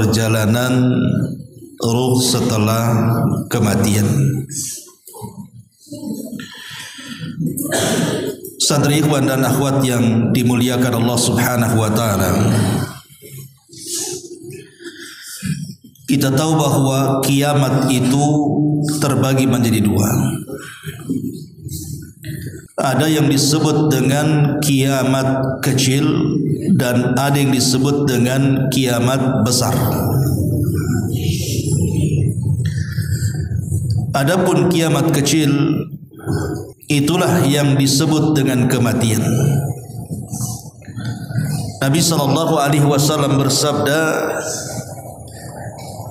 perjalanan ruh setelah kematian. Santri ikhwan dan akhwat yang dimuliakan Allah Subhanahu wa taala, kita tahu bahwa kiamat itu terbagi menjadi dua. Ada yang disebut dengan kiamat kecil dan ada yang disebut dengan kiamat besar. Adapun kiamat kecil itulah yang disebut dengan kematian. Nabi sallallahu alaihi wasallam bersabda,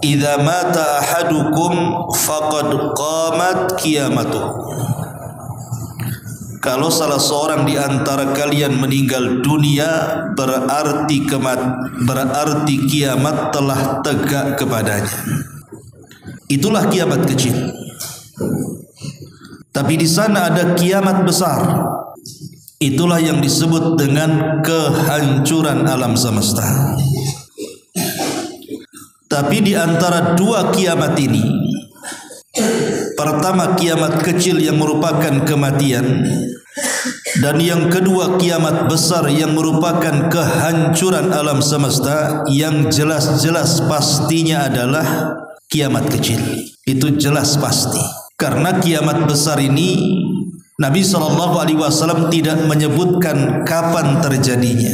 "Idza mata ahadukum faqad qamat qiyamatuh." Kalau salah seorang di antara kalian meninggal dunia, berarti kiamat telah tegak kepadanya. Itulah kiamat kecil. Tapi di sana ada kiamat besar. Itulah yang disebut dengan kehancuran alam semesta. Tapi di antara dua kiamat ini, pertama kiamat kecil yang merupakan kematian, dan yang kedua kiamat besar yang merupakan kehancuran alam semesta, yang jelas-jelas pastinya adalah kiamat kecil. Itu jelas pasti. Karena kiamat besar ini Nabi SAW tidak menyebutkan kapan terjadinya,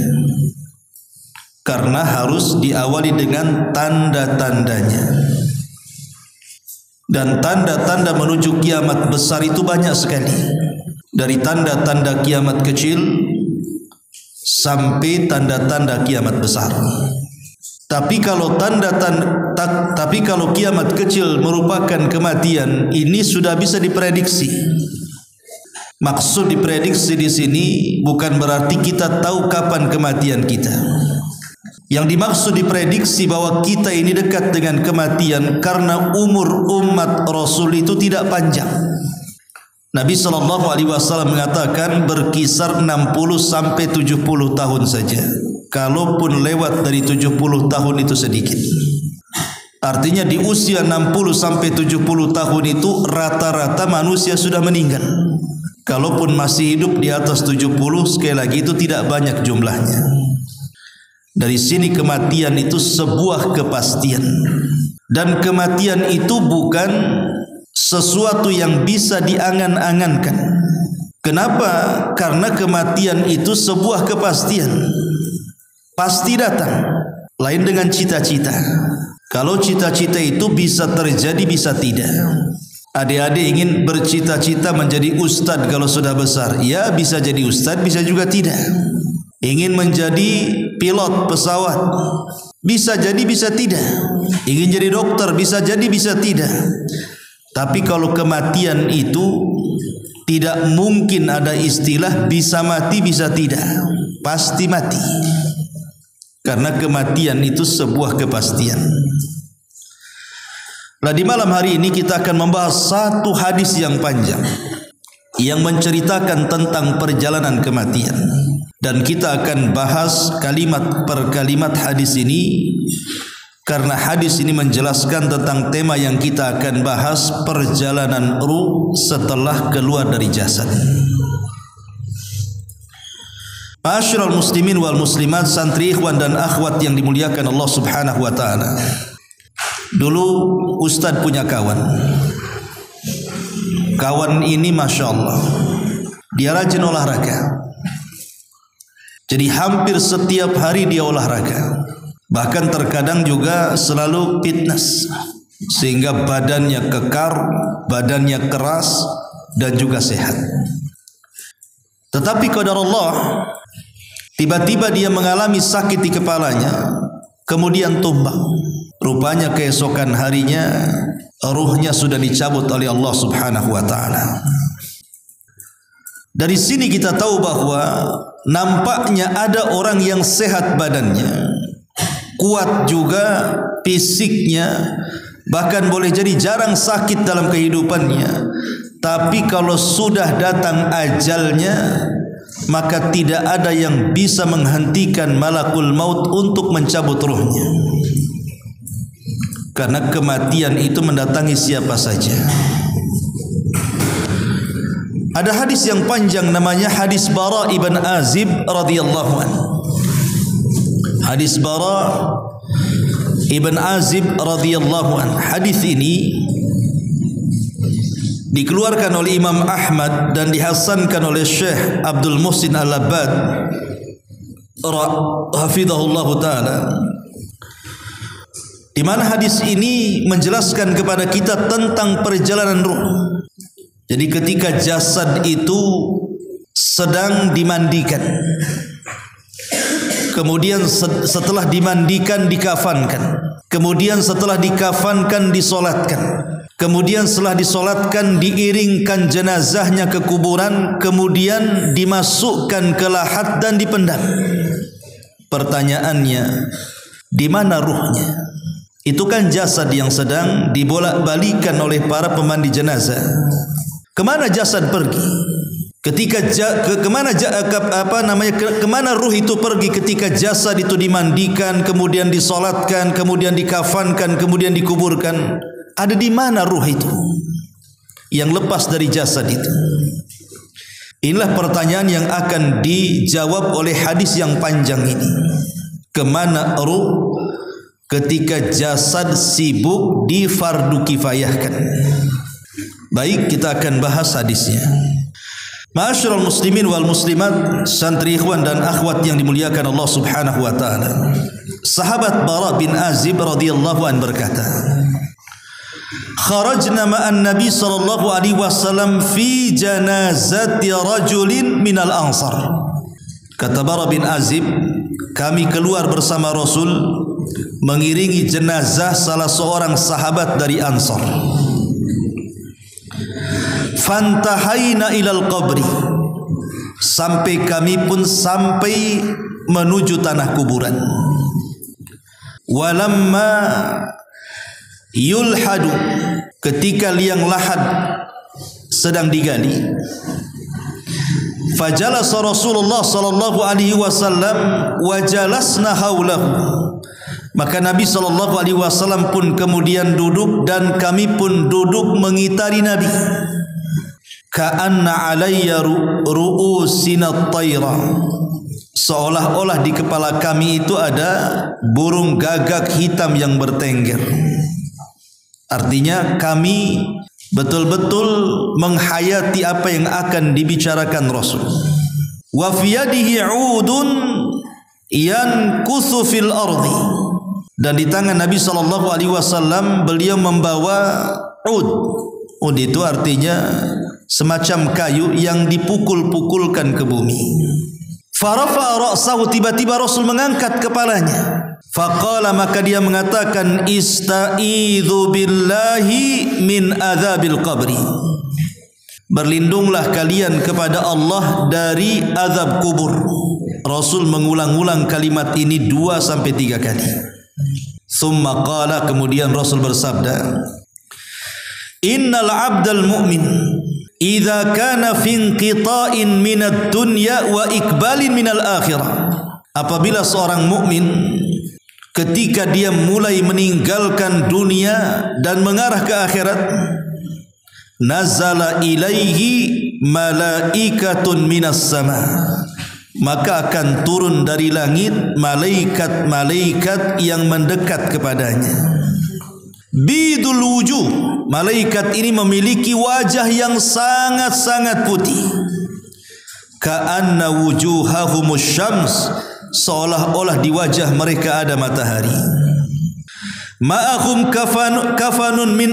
karena harus diawali dengan tanda-tandanya. Dan tanda-tanda menuju kiamat besar itu banyak sekali. Dari tanda-tanda kiamat kecil sampai tanda-tanda kiamat besar. Tapi kalau kiamat kecil merupakan kematian, ini sudah bisa diprediksi. Maksud diprediksi di sini bukan berarti kita tahu kapan kematian kita. Yang dimaksud diprediksi bahwa kita ini dekat dengan kematian karena umur umat Rasul itu tidak panjang. Nabi SAW mengatakan berkisar 60 sampai 70 tahun saja. Kalaupun lewat dari 70 tahun itu sedikit. Artinya di usia 60 sampai 70 tahun itu rata-rata manusia sudah meninggal. Kalaupun masih hidup di atas 70, sekali lagi itu tidak banyak jumlahnya. Dari sini kematian itu sebuah kepastian. Dan kematian itu bukan sesuatu yang bisa diangan-angankan. Kenapa? Karena kematian itu sebuah kepastian. Pasti datang. Lain dengan cita-cita. Kalau cita-cita itu bisa terjadi, bisa tidak. Adik-adik ingin bercita-cita menjadi ustadz kalau sudah besar. Ya, bisa jadi ustadz, bisa juga tidak. Ingin menjadi pilot pesawat, bisa jadi, bisa tidak. Ingin jadi dokter, bisa jadi, bisa tidak. Tapi kalau kematian itu tidak mungkin ada istilah bisa mati, bisa tidak. Pasti mati. Karena kematian itu sebuah kepastian. Nah, di malam hari ini kita akan membahas satu hadis yang panjang yang menceritakan tentang perjalanan kematian. Dan kita akan bahas kalimat per kalimat hadis ini, karena hadis ini menjelaskan tentang tema yang kita akan bahas, perjalanan ruh setelah keluar dari jasad. Ma'asyiral muslimin wal muslimat, santri ikhwan dan akhwat yang dimuliakan Allah Subhanahu wa taala. Dulu Ustadz punya kawan. Kawan ini Masya Allah, dia rajin olahraga. Jadi hampir setiap hari dia olahraga. Bahkan terkadang juga selalu fitness, sehingga badannya kekar, badannya keras dan juga sehat. Tetapi qadar Allah, tiba-tiba dia mengalami sakit di kepalanya, kemudian tumbang. Rupanya keesokan harinya ruhnya sudah dicabut oleh Allah Subhanahu wa taala. Dari sini kita tahu bahwa nampaknya ada orang yang sehat badannya, kuat juga fisiknya, bahkan boleh jadi jarang sakit dalam kehidupannya. Tapi kalau sudah datang ajalnya, maka tidak ada yang bisa menghentikan malakul maut untuk mencabut ruhnya. karena kematian itu mendatangi siapa saja. Ada hadis yang panjang namanya hadis Bara ibn Azib radhiyallahu anhu. Hadis Bara ibn Azib radhiyallahu anhu. Hadis ini dikeluarkan oleh Imam Ahmad dan dihasankan oleh Syekh Abdul Muhsin Al-Abbad hafizahullah taala, di mana hadis ini menjelaskan kepada kita tentang perjalanan ruh. Jadi ketika jasad itu sedang dimandikan, kemudian setelah dimandikan dikafankan, kemudian setelah dikafankan disolatkan, kemudian setelah disolatkan diiringkan jenazahnya ke kuburan, kemudian dimasukkan ke lahat dan dipendam. Pertanyaannya, di mana ruhnya? Itu kan jasad yang sedang dibolak-balikan oleh para pemandi jenazah. Kemana jasad pergi? Kemana ruh itu pergi ketika jasad itu dimandikan, kemudian disolatkan, kemudian dikafankan, kemudian dikuburkan? Ada di mana ruh itu yang lepas dari jasad itu? Inilah pertanyaan yang akan dijawab oleh hadis yang panjang ini. Kemana ruh ketika jasad sibuk difardu kifayahkan? Baik, kita akan bahas hadisnya. Ma'asyiral muslimin wal muslimat, santri ikhwan dan akhwat yang dimuliakan Allah Subhanahu wa taala. Sahabat Bara bin Azib radhiyallahu anhu berkata, "Kharajna ma'an Nabi sallallahu alaihi wasallam fi janazati rajulin minal Ansar." Kata Bara bin Azib, kami keluar bersama Rasul mengiringi jenazah salah seorang sahabat dari Ansar. Fantahaina ilal qabri, sampai kami pun sampai menuju tanah kuburan. Walamma yulhadu, ketika liang lahat sedang digali, fajalasa Rasulullah sallallahu alaihi wasallam wa jalasna haulahu, maka Nabi sallallahu alaihi wasallam pun kemudian duduk dan kami pun duduk mengitari Nabi. Ka'anna alayya ru'usina at-tayra, seolah-olah di kepala kami itu ada burung gagak hitam yang bertengger. Artinya kami betul-betul menghayati apa yang akan dibicarakan Rasul. Wa fi yadihi 'udun yankuthu fil ardi, dan di tangan Nabi sallallahu alaihi wasallam beliau membawa ud. Ud itu artinya semacam kayu yang dipukul-pukulkan ke bumi. Farafa ra'sahu, tiba-tiba Rasul mengangkat kepalanya. Faqala, maka dia mengatakan, ista'idzu billahi min adzabil qabri, berlindunglah kalian kepada Allah dari azab kubur. Rasul mengulang-ulang kalimat ini 2-3 kali. Summa qala, kemudian Rasul bersabda, innal abdal mu'min idza kana fi inqita'in minad dunya wa ikbalin minal akhirah, apabila seorang mukmin ketika dia mulai meninggalkan dunia dan mengarah ke akhirat, nazala ilaihi malaikatun minas sama, maka akan turun dari langit malaikat-malaikat yang mendekat kepadanya. Bidul wujuh, malaikat ini memiliki wajah yang sangat-sangat putih. Ka'anna wujuhahumus syams, seolah-olah di wajah mereka ada matahari. Ma'ahum kafanun min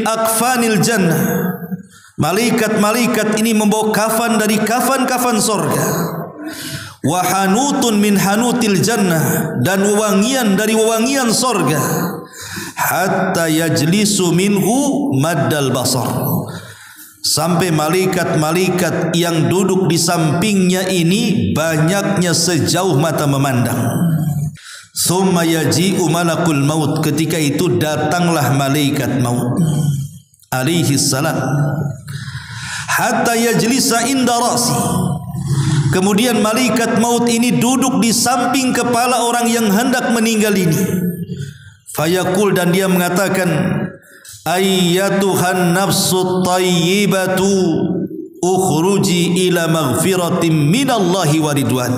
akfanil jannah, malaikat-malaikat ini membawa kafan dari kafan-kafan surga. Wa hanutun min hanutil jannah, dan wewangian dari wewangian surga. Hatta yajlisu minhu maddal basar, sampai malaikat-malaikat yang duduk di sampingnya ini banyaknya sejauh mata memandang. Summa yaji'u malakul maut, ketika itu datanglah malaikat maut alaihi salam. Hatta yajlisa inda ra'si, kemudian malaikat maut ini duduk di samping kepala orang yang hendak meninggal ini. Fayaqul, dan dia mengatakan, ayyatuhan nafsut tayyibatu ukhruji ila maghfiratin minallahi wa ridwan.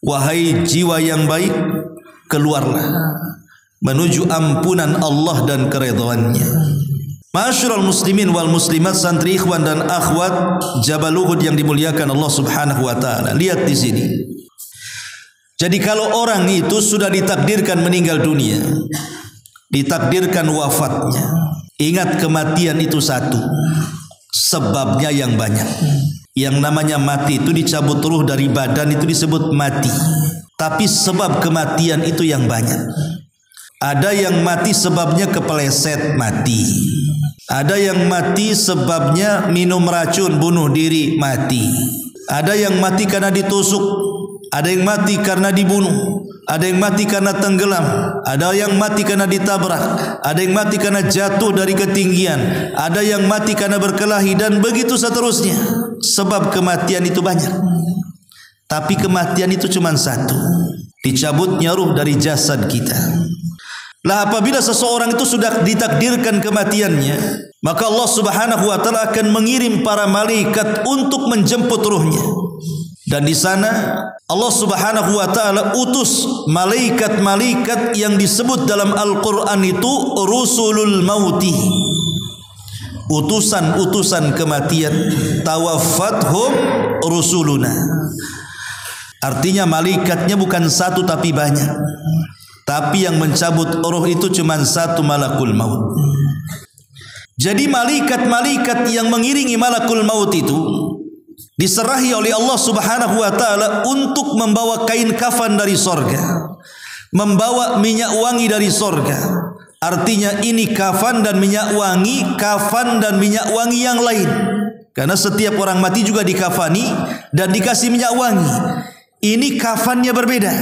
Wahai jiwa yang baik, keluarlah menuju ampunan Allah dan keridhaannya. Ma'asyiral muslimin wal muslimat, santri ikhwan dan akhwat Jabal Uhud yang dimuliakan Allah Subhanahu wa taala. Lihat di sini. Jadi kalau orang itu sudah ditakdirkan meninggal dunia, ditakdirkan wafatnya, ingat kematian itu satu, sebabnya yang banyak. Yang namanya mati itu dicabut ruh dari badan itu disebut mati. Tapi sebab kematian itu yang banyak. Ada yang mati sebabnya kepeleset, mati. Ada yang mati sebabnya minum racun bunuh diri, mati. Ada yang mati karena ditusuk. Ada yang mati karena dibunuh. Ada yang mati karena tenggelam. Ada yang mati karena ditabrak. Ada yang mati karena jatuh dari ketinggian. Ada yang mati karena berkelahi, dan begitu seterusnya. Sebab kematian itu banyak. Tapi kematian itu cuma satu, dicabutnya ruh dari jasad kita. Lah apabila seseorang itu sudah ditakdirkan kematiannya, maka Allah Subhanahu wa taala akan mengirim para malaikat untuk menjemput ruhnya. Dan di sana Allah Subhanahu wa taala utus malaikat-malaikat yang disebut dalam Al-Qur'an itu rusulul mauti. Utusan-utusan kematian. Tawaffathum rusuluna. Artinya malaikatnya bukan satu tapi banyak. Tapi yang mencabut roh itu cuma satu, malakul maut. Jadi malaikat-malaikat yang mengiringi malakul maut itu diserahi oleh Allah Subhanahu wa taala untuk membawa kain kafan dari sorga, membawa minyak wangi dari sorga. Artinya ini kafan dan minyak wangi, kafan dan minyak wangi yang lain. Karena setiap orang mati juga dikafani dan dikasih minyak wangi. Ini kafannya berbeda.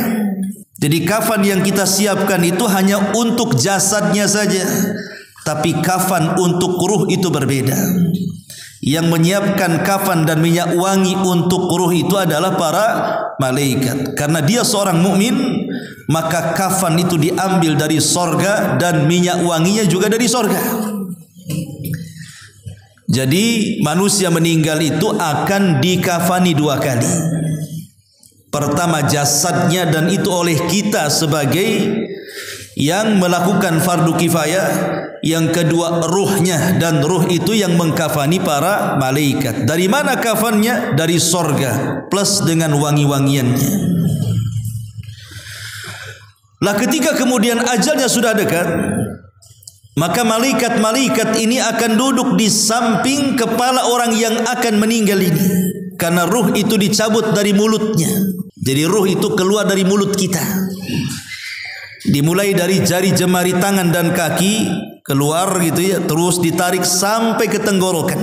Jadi kafan yang kita siapkan itu hanya untuk jasadnya saja, tapi kafan untuk ruh itu berbeda. Yang menyiapkan kafan dan minyak wangi untuk ruh itu adalah para malaikat. Karena dia seorang mukmin, maka kafan itu diambil dari sorga dan minyak wanginya juga dari sorga. Jadi manusia meninggal itu akan dikafani dua kali. Pertama jasadnya, dan itu oleh kita sebagai yang melakukan fardu kifayah. Yang kedua ruhnya, dan ruh itu yang mengkafani para malaikat. Dari mana kafannya? Dari sorga plus dengan wangi-wangiannya. Lah ketika kemudian ajalnya sudah dekat, maka malaikat-malaikat ini akan duduk di samping kepala orang yang akan meninggal ini. Karena ruh itu dicabut dari mulutnya. Jadi ruh itu keluar dari mulut kita. Dimulai dari jari jemari tangan dan kaki keluar gitu ya, terus ditarik sampai ke tenggorokan.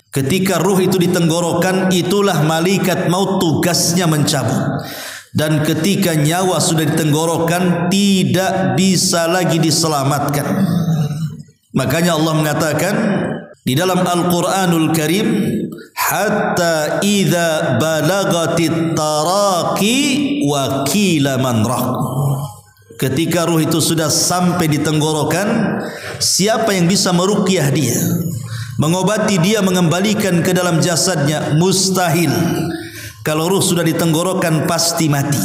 Ketika ruh itu di tenggorokan, itulah malaikat maut tugasnya mencabut. Dan ketika nyawa sudah di tenggorokan, tidak bisa lagi diselamatkan. Makanya Allah mengatakan di dalam Al-Qur'anul Karim, hatta idza balagatit taraqi wa qila man raq. Ketika ruh itu sudah sampai di tenggorokan, siapa yang bisa meruqyah dia, mengobati dia, mengembalikan ke dalam jasadnya? Mustahil. Kalau ruh sudah di tenggorokan pasti mati.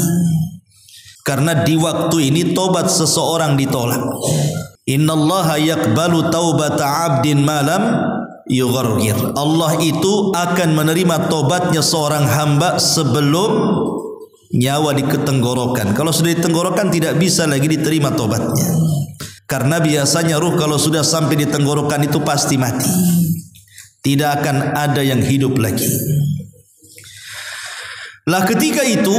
Karena di waktu ini tobat seseorang ditolak. Innallaha yaqbalu taubata 'abdin malam yughargir. Allah itu akan menerima tobatnya seorang hamba sebelum nyawa di tenggorokan. Kalau sudah di tenggorokan tidak bisa lagi diterima tobatnya. Karena biasanya ruh kalau sudah sampai di tenggorokan itu pasti mati. Tidak akan ada yang hidup lagi. Lah ketika itu,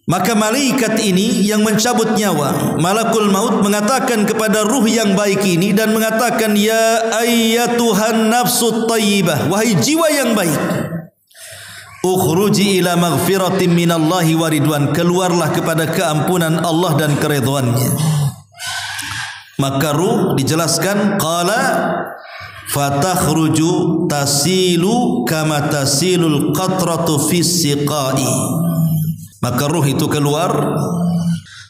maka malaikat ini yang mencabut nyawa, malakul maut, mengatakan kepada ruh yang baik ini dan mengatakan, ya ayyatuhan nafsut tayyibah, wahai jiwa yang baik, ukhruji ila maghfiratin minallahi wa ridwan, keluarlah kepada keampunan Allah dan keridhaannya. Maka ruh dijelaskan, qala fatakhruju tasilu kama tasilul qatratu fis siqai. Maka ruh itu keluar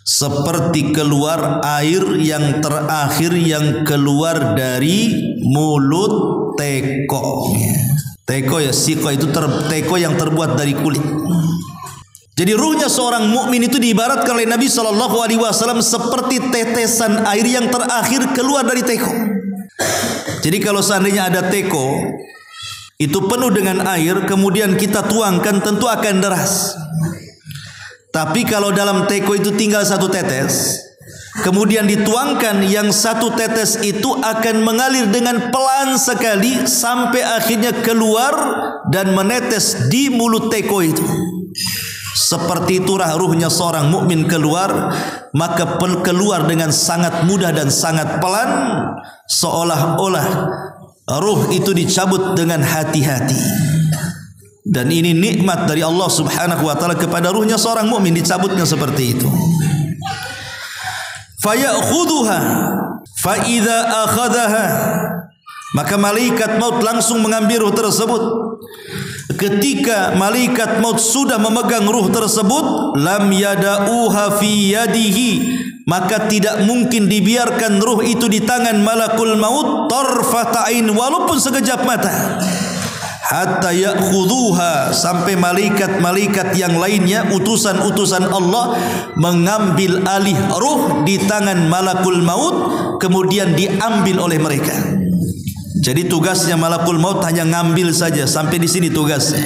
seperti keluar air yang terakhir yang keluar dari mulut teko. Teko ya, siko itu teko yang terbuat dari kulit. Jadi ruhnya seorang mukmin itu diibaratkan oleh Nabi SAW seperti tetesan air yang terakhir keluar dari teko. Jadi kalau seandainya ada teko itu penuh dengan air, kemudian kita tuangkan, tentu akan deras. Tapi kalau dalam teko itu tinggal satu tetes, kemudian dituangkan, yang satu tetes itu akan mengalir dengan pelan sekali sampai akhirnya keluar dan menetes di mulut teko itu. Seperti itulah ruhnya seorang mukmin keluar, maka keluar dengan sangat mudah dan sangat pelan, seolah-olah ruh itu dicabut dengan hati-hati. Dan ini nikmat dari Allah Subhanahu wa taala kepada ruhnya seorang mukmin, dicabutnya seperti itu. Fayakhudhuha fa idza akhadhaha, maka malaikat maut langsung mengambil ruh tersebut. Ketika malaikat maut sudah memegang ruh tersebut, lam yada'uha fi yadihi, maka tidak mungkin dibiarkan ruh itu di tangan malakul maut tarfata ain, walaupun sekejap mata. Hatta ya'khudhuha, sampai malaikat-malaikat yang lainnya, utusan-utusan Allah, mengambil alih ruh di tangan malakul maut, kemudian diambil oleh mereka. Jadi tugasnya malakul maut hanya ngambil saja, sampai di sini tugasnya.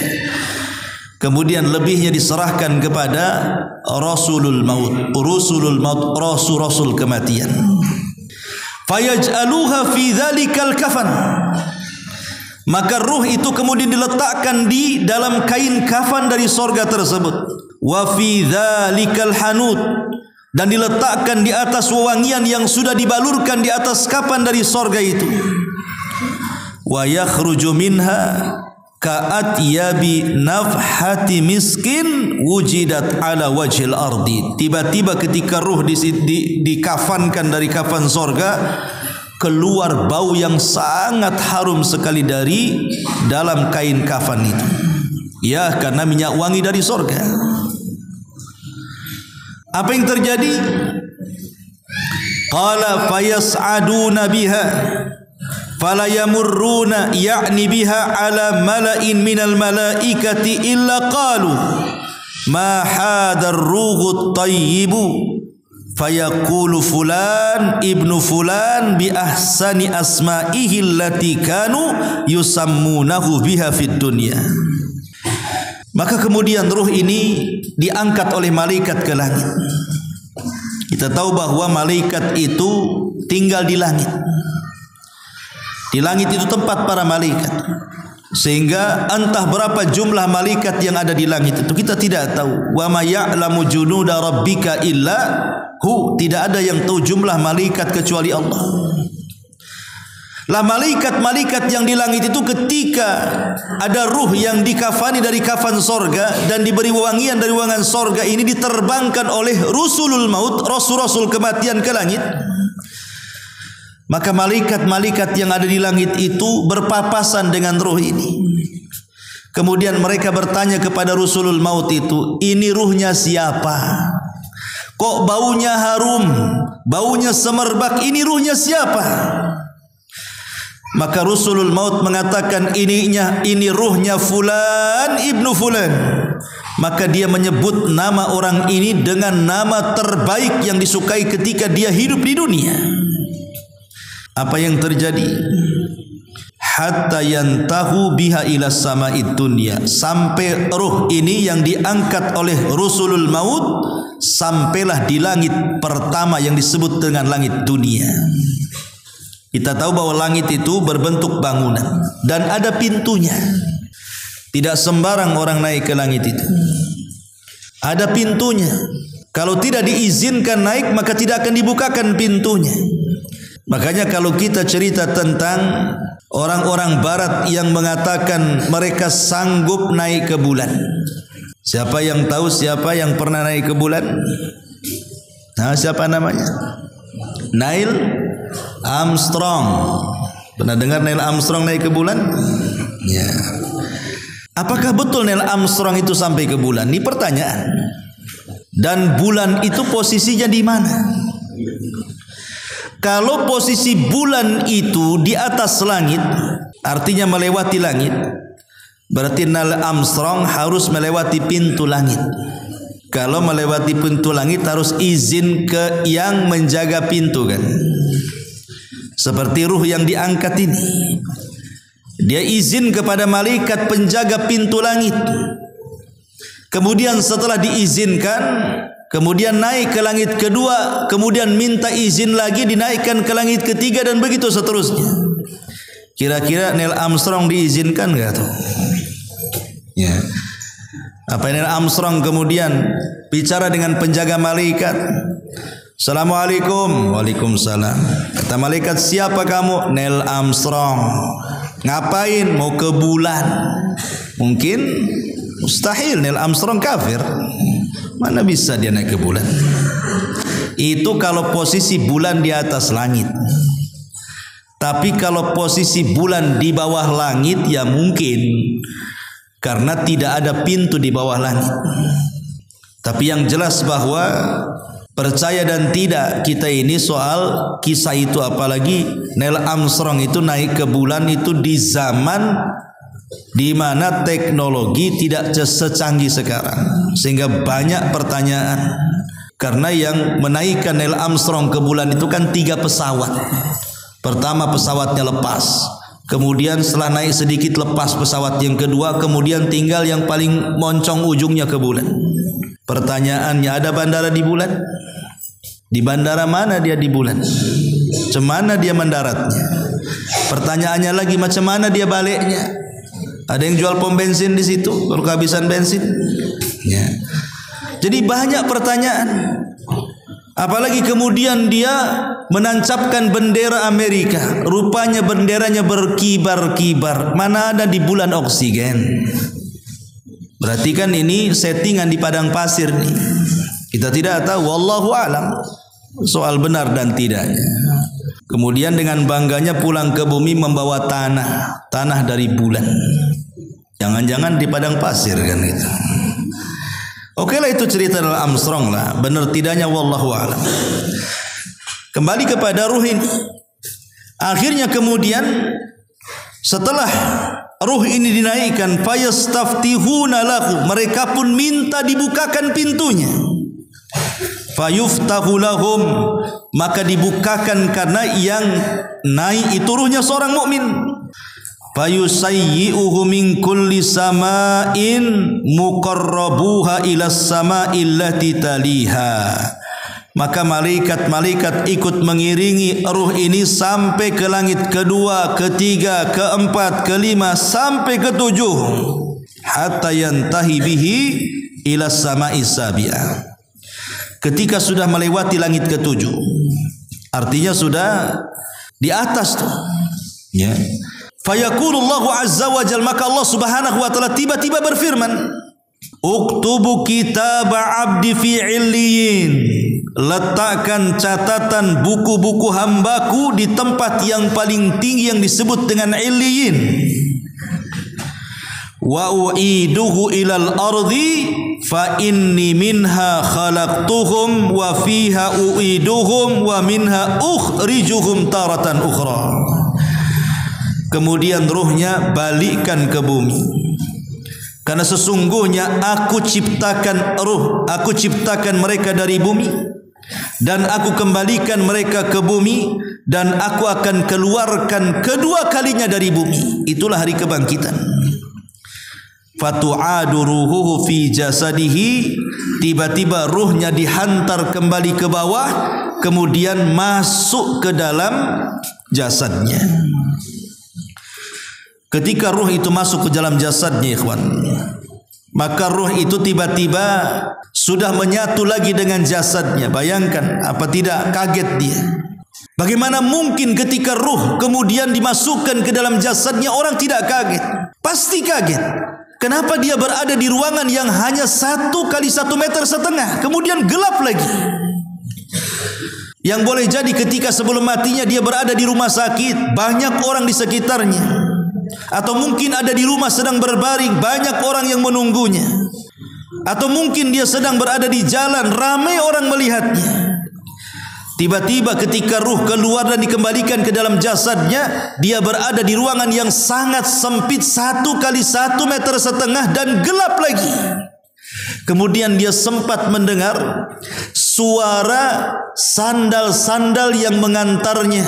Kemudian lebihnya diserahkan kepada Rasulul Maut, Rusulul Maut, rasul-rasul kematian. Fayaj'aluha fi dzalikal kafan, maka ruh itu kemudian diletakkan di dalam kain kafan dari sorga tersebut. Wa fi dzalikal hanut, dan diletakkan di atas wewangian yang sudah dibalurkan di atas kafan dari sorga itu. Wa yakhruju minha ka'atyabi nafhati miskin wujidat ala wajhil ardi. Tiba-tiba ketika ruh dikafankan dari kafan sorga, keluar bau yang sangat harum sekali dari dalam kain kafan itu. Ya, karena minyak wangi dari sorga. Apa yang terjadi? Qala fayas'aduna biha fala yamurruna ya'ni biha ala mala'in minal malaikati illa qalu ma hadar ruhut tayyibu fayaqulu fulan ibnu fulan bi ahsani asma'ihi allati kanu yusammunahu biha fid dunya. Maka kemudian ruh ini diangkat oleh malaikat ke langit. Kita tahu bahwa malaikat itu tinggal di langit. Di langit itu tempat para malaikat, sehingga entah berapa jumlah malaikat yang ada di langit itu kita tidak tahu. Wa ma ya'lamu junuda rabbika illa hu, tidak ada yang tahu jumlah malaikat kecuali Allah. Lah malaikat-malaikat yang di langit itu ketika ada ruh yang dikafani dari kafan sorga dan diberi wangian dari wangian sorga ini, diterbangkan oleh Rusulul Maut, rasul-rasul kematian ke langit. Maka malaikat-malaikat yang ada di langit itu berpapasan dengan ruh ini. Kemudian mereka bertanya kepada Rusulul Maut itu, ini ruhnya siapa? Kok baunya harum, baunya semerbak, ini ruhnya siapa? Maka Rusulul Maut mengatakan, ini ruhnya fulan ibnu fulan. Maka dia menyebut nama orang ini dengan nama terbaik yang disukai ketika dia hidup di dunia. Apa yang terjadi? Hatta yantahu biha ila sama'id dunya, sampai ruh ini yang diangkat oleh Rusulul Maut sampailah di langit pertama yang disebut dengan langit dunia. Kita tahu bahwa langit itu berbentuk bangunan dan ada pintunya. Tidak sembarang orang naik ke langit itu. Ada pintunya. Kalau tidak diizinkan naik, maka tidak akan dibukakan pintunya. Makanya kalau kita cerita tentang orang-orang barat yang mengatakan mereka sanggup naik ke bulan. Siapa yang tahu siapa yang pernah naik ke bulan? Nah, siapa namanya? Neil Armstrong. Pernah dengar Neil Armstrong naik ke bulan? Ya. Apakah betul Neil Armstrong itu sampai ke bulan? Ini pertanyaan. Dan bulan itu posisinya di mana? Kalau posisi bulan itu di atas langit, artinya melewati langit, berarti Neil Armstrong harus melewati pintu langit. Kalau melewati pintu langit harus izin ke yang menjaga pintu kan. Seperti ruh yang diangkat ini, dia izin kepada malaikat penjaga pintu langit. Kemudian setelah diizinkan, kemudian naik ke langit kedua, kemudian minta izin lagi dinaikkan ke langit ketiga, dan begitu seterusnya. Kira-kira Neil Armstrong diizinkan enggak tuh? Ya. Apa Neil Armstrong kemudian bicara dengan penjaga malaikat? Assalamualaikum. Waalaikumsalam. Kata malaikat, siapa kamu? Neil Armstrong. Ngapain? Mau ke bulan. Mungkin mustahil, Neil Armstrong kafir. Mana bisa dia naik ke bulan? Itu kalau posisi bulan di atas langit. Tapi kalau posisi bulan di bawah langit, ya mungkin, karena tidak ada pintu di bawah langit. Tapi yang jelas bahwa percaya dan tidak kita ini soal kisah itu, apalagi Neil Armstrong itu naik ke bulan itu di zaman di mana teknologi tidak secanggih sekarang, sehingga banyak pertanyaan. Karena yang menaikkan Neil Armstrong ke bulan itu kan 3 pesawat. Pertama pesawatnya lepas, kemudian setelah naik sedikit lepas pesawat yang kedua, kemudian tinggal yang paling moncong ujungnya ke bulan. Pertanyaannya, ada bandara di bulan? Di bandara mana dia di bulan? Macam mana dia mendaratnya? Pertanyaannya lagi, macam mana dia baliknya? Ada yang jual pom bensin di situ kalau kehabisan bensin? Ya. Jadi banyak pertanyaan. Apalagi kemudian dia menancapkan bendera Amerika. Rupanya benderanya berkibar-kibar. Mana ada di bulan oksigen? Berarti kan ini settingan di padang pasir nih. Kita tidak tahu, wallahu alam, soal benar dan tidaknya. Kemudian dengan bangganya pulang ke bumi membawa tanah dari bulan. Jangan-jangan di padang pasir kan itu. Oke lah, itu cerita Neil Armstrong lah. Benar tidaknya wallahu alam. Kembali kepada ruh ini. Akhirnya kemudian setelah ruh ini dinaikkan, fayastaftihuna lahu, mereka pun minta dibukakan pintunya. Fayuftahu lahum, maka dibukakan karena yang naik itu ruhnya seorang mukmin. Fayusayyi'uhu min kulli sama'in muqarrabuha ila sama'il lati taliha. Maka malaikat-malaikat ikut mengiringi ruh ini sampai ke langit kedua, ketiga, keempat, kelima, sampai ketujuh. Hatta yantahi bihi ila sama'is sabi'ah. Ketika sudah melewati langit ketujuh, artinya sudah di atas tuh, ya. Fayaqulullahu azza wa jalla, maka Allah subhanahu wa ta'ala tiba-tiba berfirman, uktubu kitab abdi fi illiyin, letakkan catatan buku-buku hambaku di tempat yang paling tinggi yang disebut dengan illiyin. Wa u'iduhu ilal ardi fa inni minha khalaqtuhum wa fiha u'iduhum wa minha ukhrijuhum taratan ukhra. Kemudian ruhnya balikkan ke bumi, karena sesungguhnya aku ciptakan ruh, aku ciptakan mereka dari bumi, dan aku kembalikan mereka ke bumi, dan aku akan keluarkan kedua kalinya dari bumi. Itulah hari kebangkitan. Fatu'adu ruhuhu fi jasadihi, tiba-tiba ruhnya dihantar kembali ke bawah, kemudian masuk ke dalam jasadnya. Ketika ruh itu masuk ke dalam jasadnya, ikhwan, maka ruh itu tiba-tiba sudah menyatu lagi dengan jasadnya. Bayangkan, apa tidak kaget dia? Bagaimana mungkin ketika ruh kemudian dimasukkan ke dalam jasadnya orang tidak kaget? Pasti kaget. Kenapa dia berada di ruangan yang hanya 1 kali 1,5 meter, kemudian gelap lagi? Yang boleh jadi ketika sebelum matinya dia berada di rumah sakit, banyak orang di sekitarnya. Atau mungkin ada di rumah sedang berbaring, banyak orang yang menunggunya. Atau mungkin dia sedang berada di jalan, ramai orang melihatnya. Tiba-tiba ketika ruh keluar dan dikembalikan ke dalam jasadnya, dia berada di ruangan yang sangat sempit, 1 kali 1,5 meter dan gelap lagi. Kemudian dia sempat mendengar suara sandal-sandal yang mengantarnya.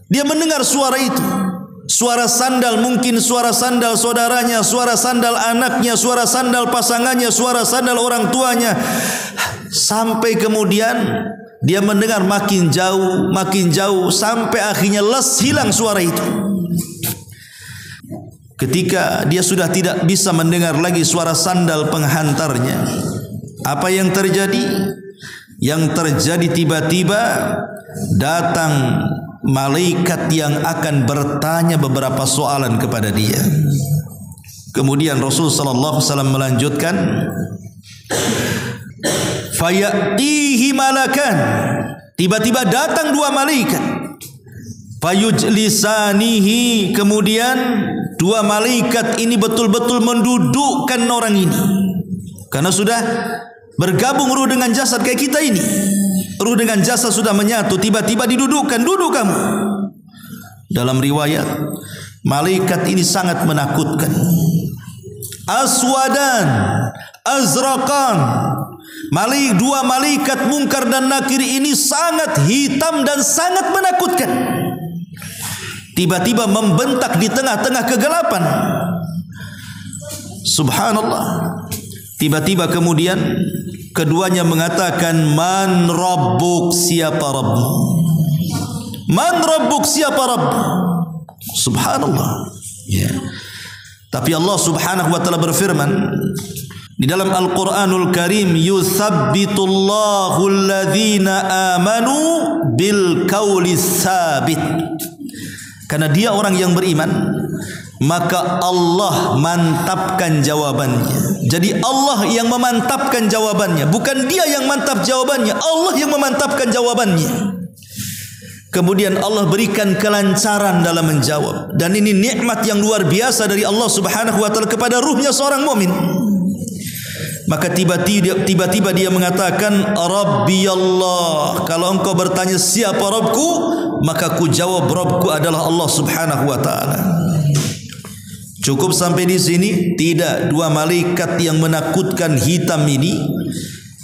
Dia mendengar suara itu. Suara sandal, mungkin suara sandal saudaranya, suara sandal anaknya, suara sandal pasangannya, suara sandal orang tuanya. Sampai kemudian dia mendengar makin jauh, sampai akhirnya hilang suara itu. Ketika dia sudah tidak bisa mendengar lagi suara sandal penghantarnya, apa yang terjadi? Yang terjadi tiba-tiba datang malaikat yang akan bertanya beberapa soalan kepada dia. Kemudian Rasul sallallahu alaihi wasallam melanjutkan, fayatihi malakan, tiba-tiba datang 2 malaikat, fayujlisanihi, kemudian 2 malaikat ini betul-betul mendudukkan orang ini, karena sudah bergabung ruh dengan jasad kayak kita ini. Ruh dengan jasad sudah menyatu, tiba-tiba didudukkan, duduk kamu. Dalam riwayat, malaikat ini sangat menakutkan. Aswadan, azraqan. 2 malaikat Munkar dan Nakir ini sangat hitam dan sangat menakutkan. Tiba-tiba membentak di tengah-tengah kegelapan. Subhanallah. Tiba-tiba kemudian keduanya mengatakan, Man Rabbuk, siapa Rabbmu? Man Rabbuk, siapa Rabb? Subhanallah. Ya. Tapi Allah subhanahu wa ta'ala berfirman di dalam Al-Quranul Karim, Yuthabbitullahu alladhina amanu bil qawli tsabit. Karena dia orang yang beriman, maka Allah mantapkan jawabannya. Jadi Allah yang memantapkan jawabannya, bukan dia yang mantap jawabannya, Allah yang memantapkan jawabannya. Kemudian Allah berikan kelancaran dalam menjawab, dan ini nikmat yang luar biasa dari Allah subhanahu wa ta'ala kepada ruhnya seorang mukmin. Maka tiba-tiba dia mengatakan, Rabbi Allah. Kalau engkau bertanya siapa Rabbku, maka ku jawab Rabbku adalah Allah subhanahu wa ta'ala. Cukup sampai di sini? Tidak. 2 malaikat yang menakutkan hitam ini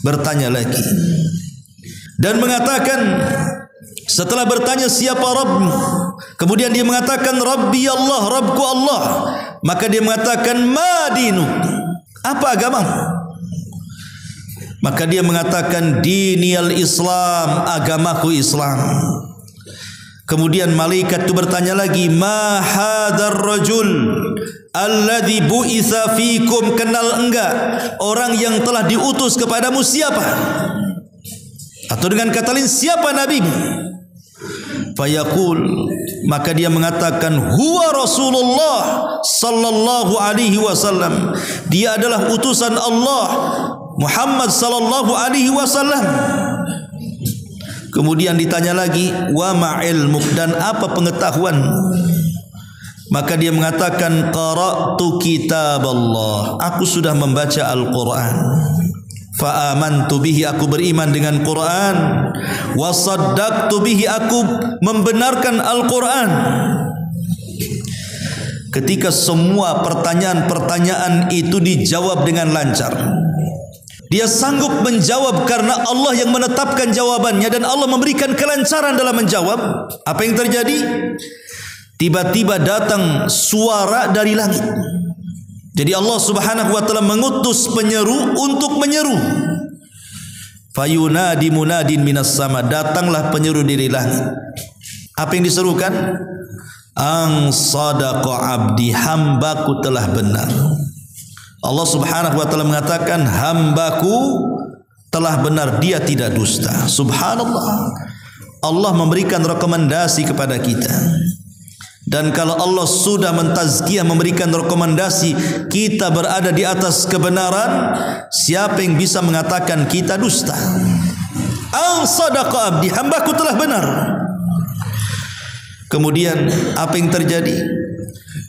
bertanya lagi dan mengatakan, setelah bertanya siapa Rabbmu, kemudian dia mengatakan Rabbi Allah, Rabbku Allah. Maka dia mengatakan, ma dinuk, apa agamamu? Maka dia mengatakan, diniyal Islam, agamaku Islam. Kemudian malaikat itu bertanya lagi, ma hadzal rajul alladzi bu'itsa fikum, kenal enggak orang yang telah diutus kepadamu siapa? Atau dengan kata lain, siapa nabimu? Fayaqul, maka dia mengatakan, huwa Rasulullah sallallahu alaihi wasallam, dia adalah utusan Allah Muhammad sallallahu alaihi wasallam. Kemudian ditanya lagi, wa ma ilmuk, dan apa pengetahuan? Maka dia mengatakan, qara'tu kitab Allah, aku sudah membaca Al-Quran. Fa amantu bihi, aku beriman dengan Quran. Wa saddaqtu bihi, aku membenarkan Al-Quran. Ketika semua pertanyaan-pertanyaan itu dijawab dengan lancar, dia sanggup menjawab karena Allah yang menetapkan jawabannya, dan Allah memberikan kelancaran dalam menjawab. Apa yang terjadi? Tiba-tiba datang suara dari langit. Jadi Allah subhanahu wa ta'ala mengutus penyeru untuk menyeru. Fayunadi munadin minas sama, datanglah penyeru dari langit. Apa yang diserukan? Ang sadaqa abdi, hambaku telah benar. Allah subhanahu wa ta'ala mengatakan, hambaku telah benar, dia tidak dusta. Subhanallah. Allah memberikan rekomendasi kepada kita. Dan kalau Allah sudah mentazkiyah, memberikan rekomendasi, kita berada di atas kebenaran, siapa yang bisa mengatakan kita dusta? Ang sadaqa abdi, hambaku telah benar. Kemudian apa yang terjadi?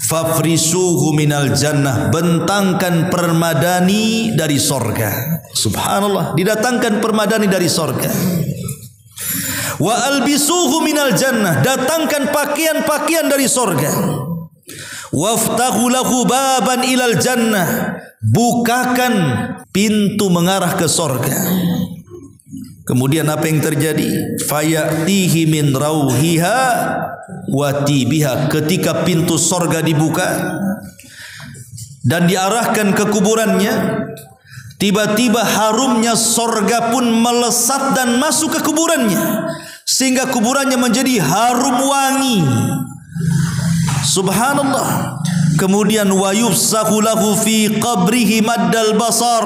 fafrisuhu minal jannah, bentangkan permadani dari sorga. Subhanallah, didatangkan permadani dari sorga. Wa albisuhu minal jannah, datangkan pakaian-pakaian dari sorga. Waftahu lahu baban ilal jannah, bukakan pintu mengarah ke sorga. Kemudian apa yang terjadi? Fayatihi min rauhiha wa tibiha. Ketika pintu sorga dibuka dan diarahkan ke kuburannya, tiba-tiba harumnya sorga pun melesat dan masuk ke kuburannya, sehingga kuburannya menjadi harum wangi. Subhanallah. Kemudian wa yufsahu lahu fi qabrihi maddal basar.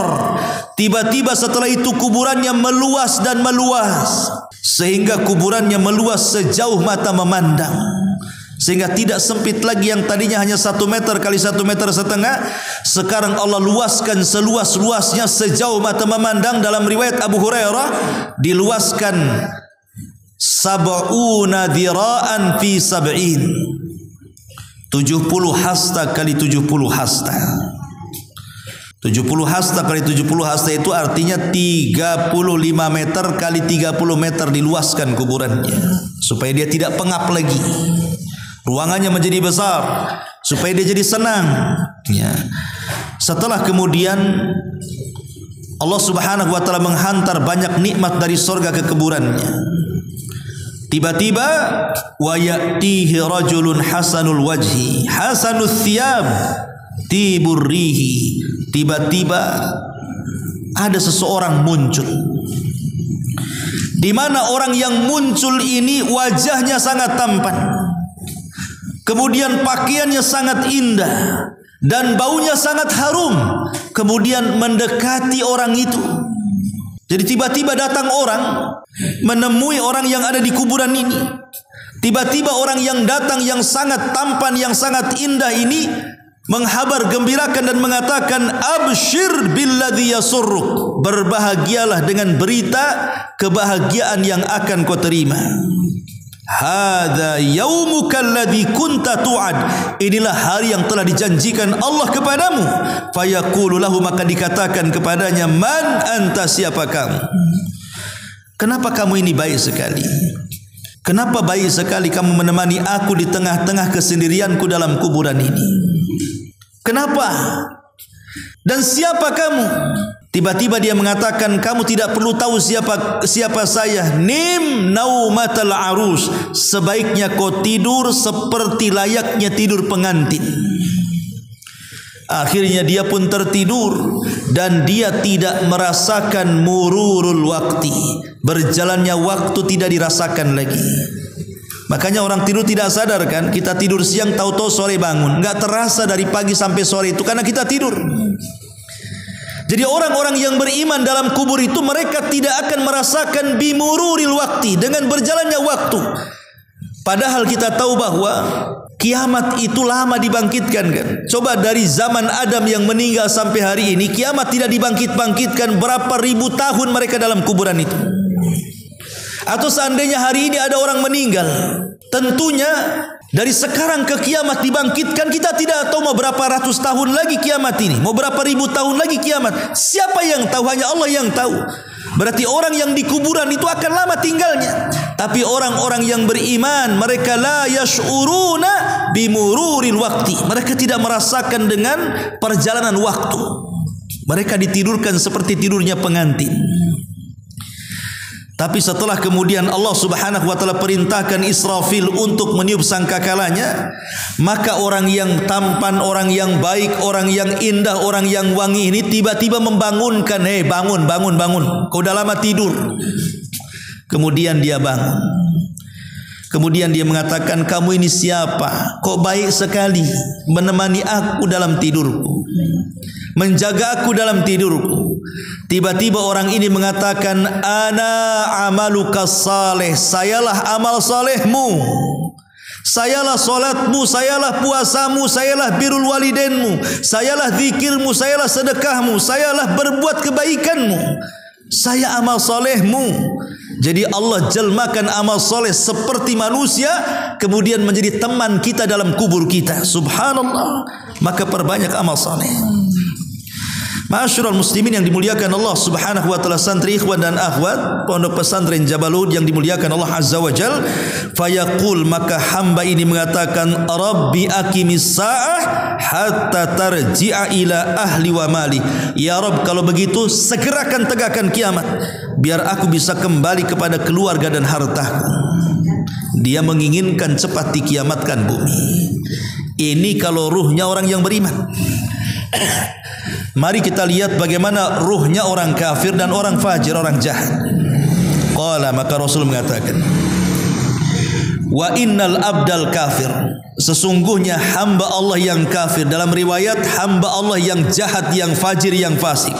Tiba-tiba setelah itu kuburannya meluas dan meluas, sehingga kuburannya meluas sejauh mata memandang, sehingga tidak sempit lagi. Yang tadinya hanya 1 meter kali 1,5 meter, sekarang Allah luaskan seluas-luasnya sejauh mata memandang. Dalam riwayat Abu Hurairah diluaskan 70 dhira'an fi 70, 70 hasta kali 70 hasta. 70 hasta kali 70 hasta itu artinya 35 meter kali 30 meter diluaskan kuburannya, supaya dia tidak pengap lagi. Ruangannya menjadi besar supaya dia jadi senang. Ya. Setelah kemudian Allah Subhanahu wa taala menghantar banyak nikmat dari surga ke kuburannya. Tiba-tiba wa ya'tihi rajulun hasanul wajhi hasanul thiyab tibur rihi. Tiba-tiba ada seseorang muncul, di mana orang yang muncul ini wajahnya sangat tampan, kemudian pakaiannya sangat indah dan baunya sangat harum. Kemudian mendekati orang itu. Jadi tiba-tiba datang orang menemui orang yang ada di kuburan ini. Tiba-tiba orang yang datang yang sangat tampan, yang sangat indah ini menghabar gembirakan dan mengatakan, abshir billadhi yasurruk, berbahagialah dengan berita kebahagiaan yang akan kau terima. Hadza yaumuka alladhi kunta tu'ad, inilah hari yang telah dijanjikan Allah kepadamu. Fayaqulu lahu, maka dikatakan kepadanya, man anta, siapa kamu? Kenapa kamu ini baik sekali? Kenapa baik sekali kamu menemani aku di tengah-tengah kesendirianku dalam kuburan ini? Kenapa? Dan siapa kamu? Tiba-tiba dia mengatakan, kamu tidak perlu tahu siapa saya. Nim naumatal arus, sebaiknya kau tidur seperti layaknya tidur pengantin. Akhirnya dia pun tertidur dan dia tidak merasakan mururul wakti, berjalannya waktu tidak dirasakan lagi. Makanya orang tidur tidak sadar kan, kita tidur siang tahu-tahu sore bangun, enggak terasa dari pagi sampai sore itu karena kita tidur. Jadi orang-orang yang beriman dalam kubur itu mereka tidak akan merasakan bimururil wakti, dengan berjalannya waktu. Padahal kita tahu bahwa kiamat itu lama dibangkitkan kan. Coba dari zaman Adam yang meninggal sampai hari ini, kiamat tidak dibangkit-bangkitkan, berapa ribu tahun mereka dalam kuburan itu. Atau seandainya hari ini ada orang meninggal, tentunya dari sekarang ke kiamat dibangkitkan, kita tidak tahu mau berapa ratus tahun lagi kiamat ini, mau berapa ribu tahun lagi kiamat. Siapa yang tahu? Hanya Allah yang tahu. Berarti orang yang di kuburan itu akan lama tinggalnya. Tapi orang-orang yang beriman, mereka la yash'uruna bimururil wakti, mereka tidak merasakan dengan perjalanan waktu. Mereka ditidurkan seperti tidurnya pengantin. Tapi setelah kemudian Allah Subhanahu wa taala perintahkan Israfil untuk meniup sangkakalanya, maka orang yang tampan, orang yang baik, orang yang indah, orang yang wangi ini tiba-tiba membangunkan, "Hei, bangun, bangun, bangun. Kau udah lama tidur." Kemudian dia bangun. Kemudian dia mengatakan, "Kamu ini siapa? Kok baik sekali menemani aku dalam tidurku, menjaga aku dalam tidurku." Tiba-tiba orang ini mengatakan, "Ana amaluka saleh, sayalah amal salehmu, sayalah solatmu, sayalah puasamu, sayalah birrul walidainmu, sayalah zikirmu, sayalah sedekahmu, sayalah berbuat kebaikanmu, saya amal salehmu." Jadi Allah jelmakan amal soleh seperti manusia kemudian menjadi teman kita dalam kubur kita. Subhanallah. Maka perbanyak amal saleh. Ma'asyiral muslimin yang dimuliakan Allah Subhanahu wa taala, santri, ikhwan dan akhwat Pondok Pesantren Jabalud yang dimuliakan Allah Azza wa Jal, fayaqul, maka hamba ini mengatakan, Rabbi aqimis sa'ah hatta tarji'a ila ahli wa mali. Ya Rabb, kalau begitu segerakan tegakkan kiamat biar aku bisa kembali kepada keluarga dan hartaku. Dia menginginkan cepat dikiamatkan bumi. Ini kalau ruhnya orang yang beriman. Mari kita lihat bagaimana ruhnya orang kafir dan orang fajir, orang jahat. Qala, maka Rasul mengatakan, wa innal abdal kafir, sesungguhnya hamba Allah yang kafir, dalam riwayat hamba Allah yang jahat, yang fajir, yang fasik,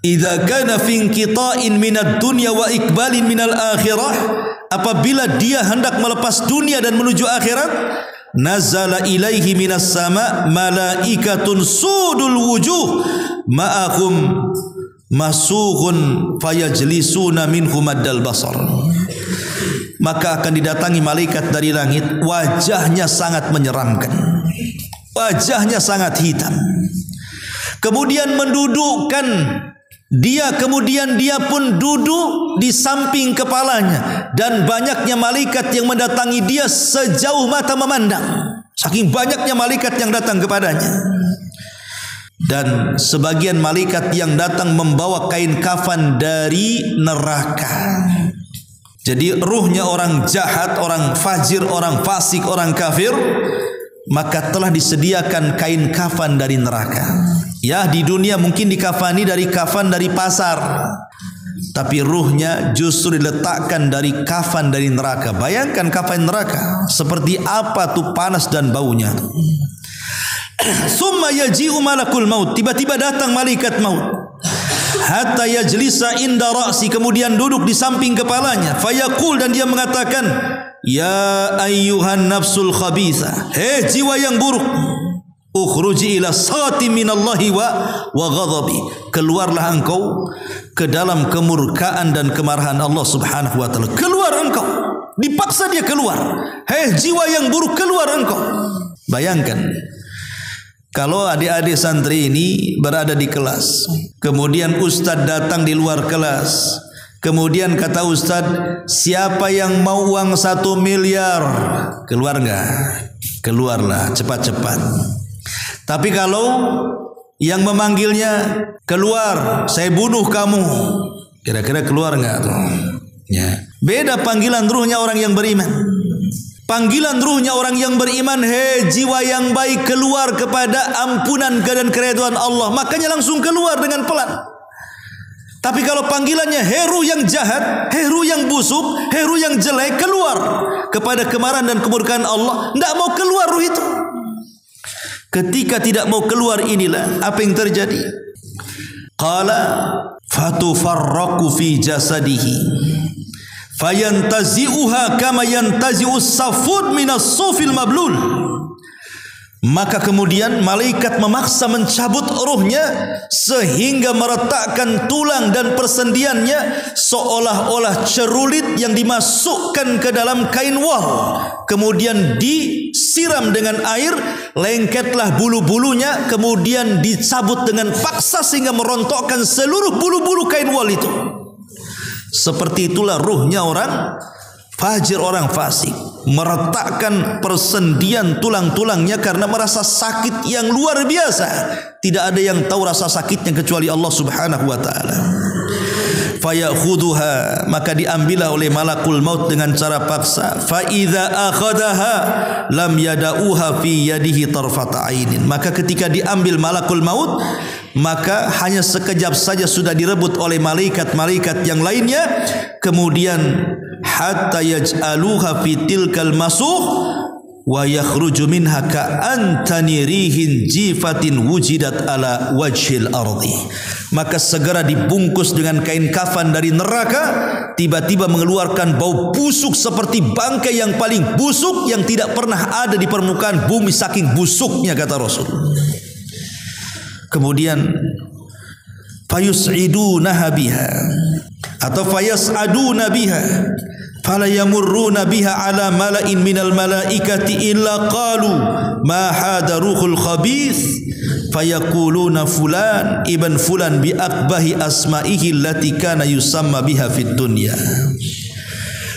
idza kana fi inqita'in minad dunya wa iqbalin minal akhirah, apabila dia hendak melepas dunia dan menuju akhirat, nazala ilaihi minas sama malaikatun sudul wujuh ma'ahum masuhun fayajlisuna minhum maddal basar. Maka akan didatangi malaikat dari langit, wajahnya sangat menyeramkan, wajahnya sangat hitam, kemudian mendudukkan dia, kemudian dia pun duduk di samping kepalanya, dan banyaknya malaikat yang mendatangi dia sejauh mata memandang. Saking banyaknya malaikat yang datang kepadanya. Dan sebagian malaikat yang datang membawa kain kafan dari neraka. Jadi ruhnya orang jahat, orang fajir, orang fasik, orang kafir, maka telah disediakan kain kafan dari neraka. Ya, di dunia mungkin dikafani dari kafan dari pasar, tapi ruhnya justru diletakkan dari kafan dari neraka. Bayangkan kafan neraka seperti apa tuh, panas dan baunya. Summa yaji'u malakul maut, tiba-tiba datang malaikat maut. Hatta yajlisa inda ra'si, kemudian duduk di samping kepalanya. Fayaqul, dan dia mengatakan, ya ayyuhan nafsul khabitha, hei jiwa yang buruk, ukhruji ila sati minallahi wa ghadabi, keluarlah engkau ke dalam kemurkaan dan kemarahan Allah Subhanahu wa taala. Keluar engkau. Dipaksa dia keluar. Hei jiwa yang buruk, keluar engkau. Bayangkan kalau adik-adik santri ini berada di kelas, kemudian ustaz datang di luar kelas, kemudian kata ustaz, siapa yang mau uang 1 miliar? Keluar enggak? Keluarlah cepat-cepat. Tapi kalau yang memanggilnya, keluar, saya bunuh kamu, kira-kira keluar enggak tuh? Ya. Beda panggilan ruhnya orang yang beriman. Panggilan ruhnya orang yang beriman, hei jiwa yang baik, keluar kepada ampunan dan keridhaan Allah, makanya langsung keluar dengan pelan. Tapi kalau panggilannya hei ruh yang jahat, hei ruh yang busuk, hei ruh yang jelek, keluar kepada kemarahan dan kemurkaan Allah, tidak mau keluar ruh itu. Ketika tidak mau keluar, inilah apa yang terjadi. Qala fatufarraqu fi jasadihi fayantazi'uha kama yantazi'us safud minas sufil mablul. Maka kemudian malaikat memaksa mencabut ruhnya sehingga meretakkan tulang dan persendiannya seolah-olah cerulit yang dimasukkan ke dalam kain wol, kemudian disiram dengan air, lengketlah bulu-bulunya, kemudian dicabut dengan paksa sehingga merontokkan seluruh bulu-bulu kain wol itu. Seperti itulah ruhnya orang fajir, orang fasik, meretakkan persendian tulang-tulangnya karena merasa sakit yang luar biasa. Tidak ada yang tahu rasa sakitnya kecuali Allah Subhanahu wa taala. Fayakhudhuha, maka diambillah oleh malakul maut dengan cara paksa. Fa idza akhadaha lam yada'uha fi yadihi tarfata ainin. Maka ketika diambil malakul maut, maka hanya sekejap saja sudah direbut oleh malaikat-malaikat yang lainnya, kemudian hatta yaj'aluha fi tilkal masuh wa yakhruju minha ka'antani rihin jifatin wujidat ala wajhil ardi. Maka segera dibungkus dengan kain kafan dari neraka, tiba-tiba mengeluarkan bau busuk seperti bangkai yang paling busuk yang tidak pernah ada di permukaan bumi, saking busuknya, kata Rasul. Kemudian fayus'idunaha biha atau fayas'aduna biha fala yamurruna biha ala mala'in minal malaikati illa qalu ma hada ruhul khabith fayaquluna fulan ibn fulan bi akbahi asma'ihi allati kana yusamma biha fid dunya.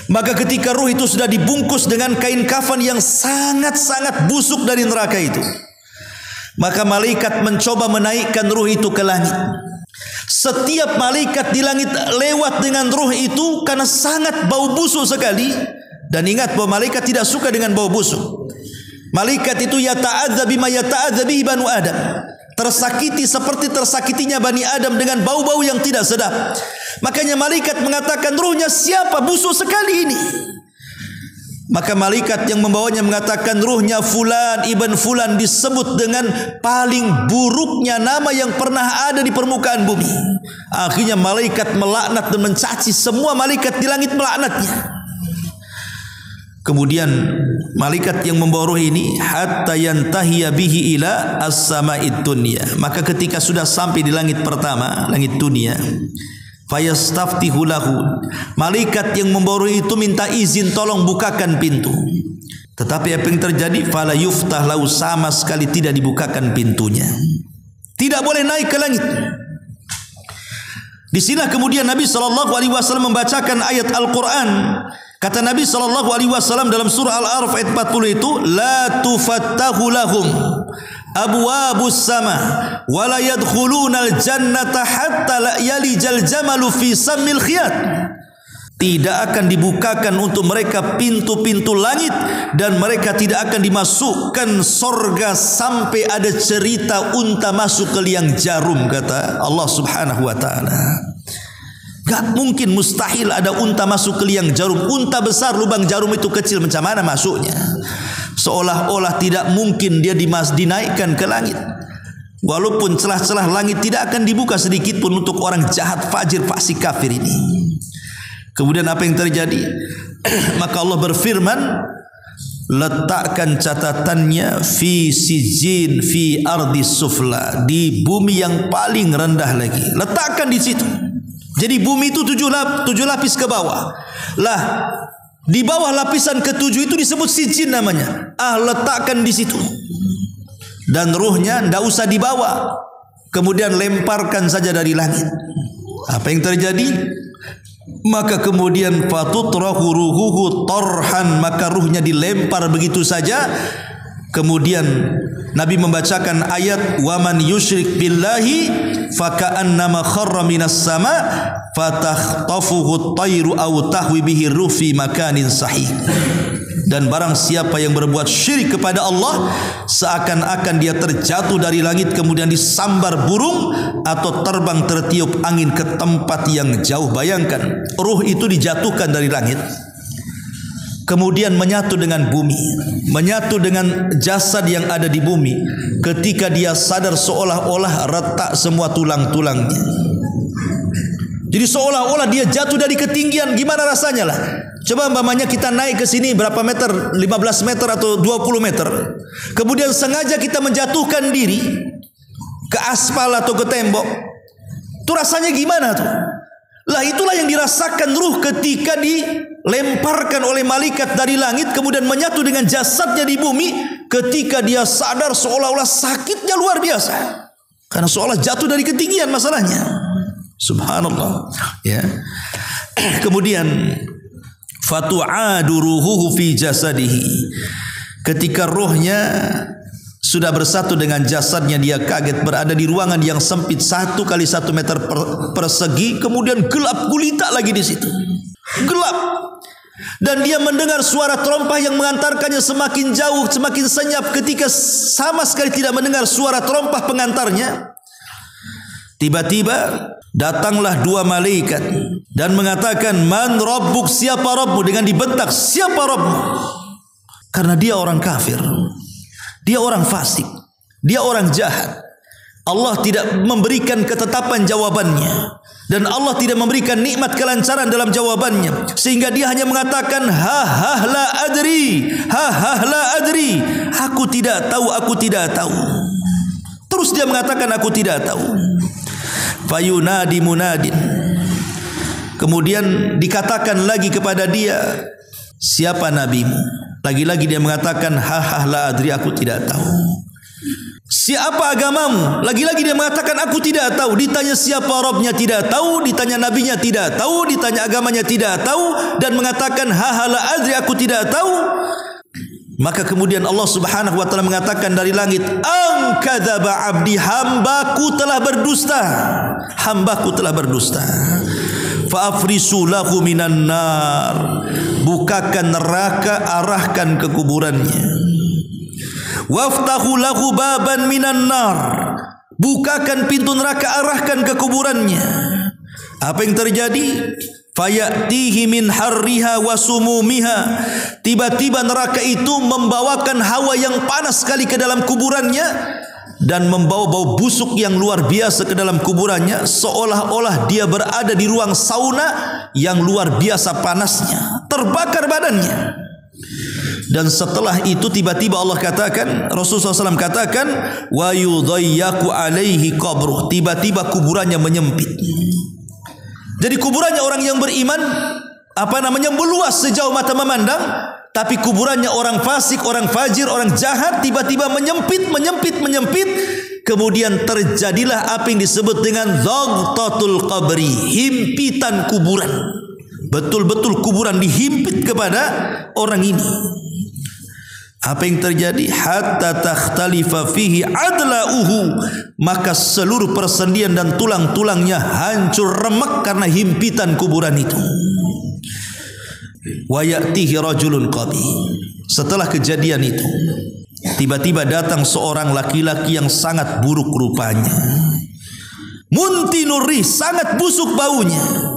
Maka ketika ruh itu sudah dibungkus dengan kain kafan yang sangat-sangat busuk dari neraka itu, maka malaikat mencoba menaikkan ruh itu ke langit. Setiap malaikat di langit lewat dengan ruh itu karena sangat bau busuk sekali. Dan ingat bahwa malaikat tidak suka dengan bau busuk. Malaikat itu yata'adza bima yata'adza bihi banu Adam, tersakiti seperti tersakitinya Bani Adam dengan bau-bau yang tidak sedap. Makanya malaikat mengatakan, ruhnya siapa? Busuk sekali ini. Maka malaikat yang membawanya mengatakan, ruhnya fulan ibn fulan, disebut dengan paling buruknya nama yang pernah ada di permukaan bumi. Akhirnya malaikat melaknat dan mencaci semua malaikat di langit, melaknatnya. Kemudian malaikat yang membawa ruh ini hatta yantahiya bihi ila as-sama'id dunya. Maka ketika sudah sampai di langit pertama, langit dunia, fayastaftihu lahu, malaikat yang membawa ruh itu minta izin, tolong bukakan pintu. Tetapi apa yang terjadi? Fala yuftah lahu, sama sekali tidak dibukakan pintunya. Tidak boleh naik ke langit. Di sini kemudian Nabi SAW membacakan ayat Al-Quran. Kata Nabi SAW dalam surah Al-A'raf ayat 40 itu, la tufattahu lahum abwabus sama wa la yadkhulunal jannata hatta la yalijal jamalu fi sammil khiyat. Tidak akan dibukakan untuk mereka pintu-pintu langit, dan mereka tidak akan dimasukkan sorga sampai ada cerita unta masuk ke liang jarum, kata Allah Subhanahu wa ta'ala. Gak mungkin, mustahil ada unta masuk ke liang jarum. Unta besar, lubang jarum itu kecil, macam mana masuknya? Seolah-olah tidak mungkin dia dinaikkan ke langit. Walaupun celah-celah langit tidak akan dibuka sedikit pun untuk orang jahat, fajir, fasik, kafir ini. Kemudian apa yang terjadi? Maka Allah berfirman, letakkan catatannya fi sijin fi ardi sufla, di bumi yang paling rendah lagi. Letakkan di situ. Jadi bumi itu tujuh lapis ke bawah. Lah, di bawah lapisan ketujuh itu disebut sijin namanya. Letakkan di situ. Dan ruhnya tidak usah dibawa. Kemudian lemparkan saja dari langit. Apa yang terjadi? Maka kemudian fatutrahu ruhuhu tarhan, maka ruhnya dilempar begitu saja. Kemudian Nabi membacakan ayat waman yusyrik billahi faka'annama kharra minas sama fatakhtafuhu at-tayru aw tahwi bihi ruh fi makanin sahih. Dan barang siapa yang berbuat syirik kepada Allah, seakan-akan dia terjatuh dari langit kemudian disambar burung atau terbang tertiup angin ke tempat yang jauh. Bayangkan, ruh itu dijatuhkan dari langit, kemudian menyatu dengan bumi, menyatu dengan jasad yang ada di bumi. Ketika dia sadar, seolah-olah retak semua tulang-tulangnya. Jadi seolah-olah dia jatuh dari ketinggian. Gimana rasanya lah? Coba umpamanya kita naik ke sini berapa meter, 15 meter atau 20 meter. Kemudian sengaja kita menjatuhkan diri ke aspal atau ke tembok. Itu rasanya gimana tuh? Lah itulah yang dirasakan ruh ketika dilemparkan oleh malaikat dari langit kemudian menyatu dengan jasadnya di bumi. Ketika dia sadar, seolah-olah sakitnya luar biasa, karena seolah jatuh dari ketinggian masalahnya. Subhanallah, ya. Kemudian fatu'adu ruhuhu fi jasadihi. Ketika ruhnya sudah bersatu dengan jasadnya, dia kaget berada di ruangan yang sempit 1 kali 1 meter persegi, kemudian gelap gulita lagi di situ. Gelap. Dan dia mendengar suara terompah yang mengantarkannya semakin jauh, semakin senyap. Ketika sama sekali tidak mendengar suara terompah pengantarnya, tiba-tiba datanglah 2 malaikat dan mengatakan, man rabbuk, siapa Rabbmu? Dengan dibentak, siapa Rabbmu? Karena dia orang kafir, dia orang fasik, dia orang jahat. Allah tidak memberikan ketetapan jawabannya, dan Allah tidak memberikan nikmat kelancaran dalam jawabannya, sehingga dia hanya mengatakan ha la adri, ha la adri, aku tidak tahu, aku tidak tahu. Terus dia mengatakan aku tidak tahu. Fayunadi munadin, Kemudian dikatakan lagi kepada dia, siapa nabimu? Lagi-lagi dia mengatakan, la adri, aku tidak tahu. Siapa agamamu? Lagi-lagi dia mengatakan, aku tidak tahu. Ditanya siapa Rabbnya, tidak tahu. Ditanya nabinya, tidak tahu. Ditanya agamanya, tidak tahu. Dan mengatakan, la adri, aku tidak tahu. Maka kemudian Allah Subhanahu wa taala mengatakan dari langit, "An kadzaba 'abdi, hambaku telah berdusta. Hambaku telah berdusta. Fa afrisu lahu minan nar." Bukakan neraka, arahkan ke kuburannya. Waftahu lahu baban minan nar. Bukakan pintu neraka, arahkan ke kuburannya. Apa yang terjadi? Fayatihi min harriha wa sumumiha. Tiba-tiba neraka itu membawakan hawa yang panas sekali ke dalam kuburannya dan membawa bau busuk yang luar biasa ke dalam kuburannya, seolah-olah dia berada di ruang sauna yang luar biasa panasnya, terbakar badannya. Dan setelah itu tiba-tiba Allah katakan, Rasulullah SAW katakan, wa yudayyaku alaihi qabruh. Tiba-tiba kuburannya menyempit. Jadi kuburannya orang yang beriman meluas sejauh mata memandang, tapi kuburannya orang fasik, orang fajir, orang jahat tiba-tiba menyempit. Kemudian terjadilah apa yang disebut dengan dhaghtatul qabri, himpitan kuburan. Betul-betul kuburan dihimpit kepada orang ini. Apa yang terjadi? Hatta takhtalifa fihi adla'uhu. Maka seluruh persendian dan tulang-tulangnya hancur remek karena himpitan kuburan itu. Wa ya'tihi rajulun qabih. Setelah kejadian itu, tiba-tiba datang seorang laki-laki yang sangat buruk rupanya. Muntinurri, sangat busuk baunya.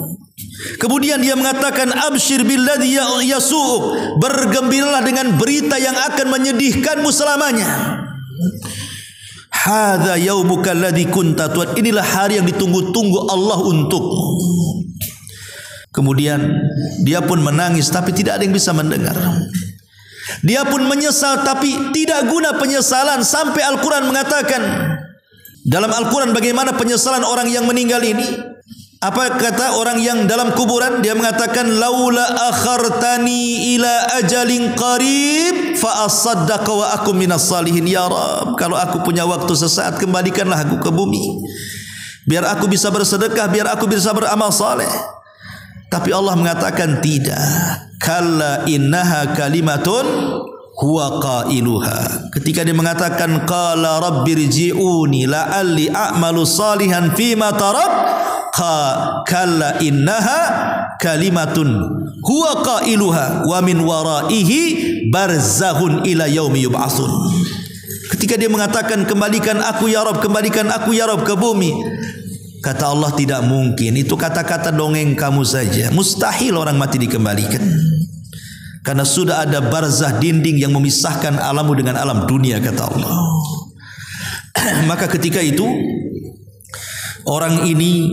Kemudian dia mengatakan, absyir billadhi yasu'uk, bergembiralah dengan berita yang akan menyedihkanmu selamanya. Hadza yaumuka alladhi kunta tu'ad, inilah hari yang ditunggu-tunggu Allah untukmu. Kemudian dia pun menangis, tapi tidak ada yang bisa mendengar. Dia pun menyesal, tapi tidak guna penyesalan. Sampai Al-Quran mengatakan, dalam Al-Quran bagaimana penyesalan orang yang meninggal ini. Apa kata orang yang dalam kuburan? Dia mengatakan, laula akhartani ila ajalin qarib fa asaddaqa wa akum minas salihin. Ya Rabb, kalau aku punya waktu sesaat, kembalikanlah aku ke bumi, biar aku bisa bersedekah, biar aku bisa beramal saleh. Tapi Allah mengatakan tidak. Kalla innaha kalimatun huwa qailuha. Ketika dia mengatakan qala rabbirji'uni la'alli a'malu salihan fima tarak, kalla innaha kalimatun huwa qailuha wa min waraihi barzahun ila yaumi yub'atsun. Ketika dia mengatakan kembalikan aku ya Rabb, kembalikan aku ya Rabb ke bumi, kata Allah tidak mungkin, itu kata-kata dongeng kamu saja. Mustahil orang mati dikembalikan, karena sudah ada barzah, dinding yang memisahkan alammu dengan alam dunia, kata Allah. Maka ketika itu orang ini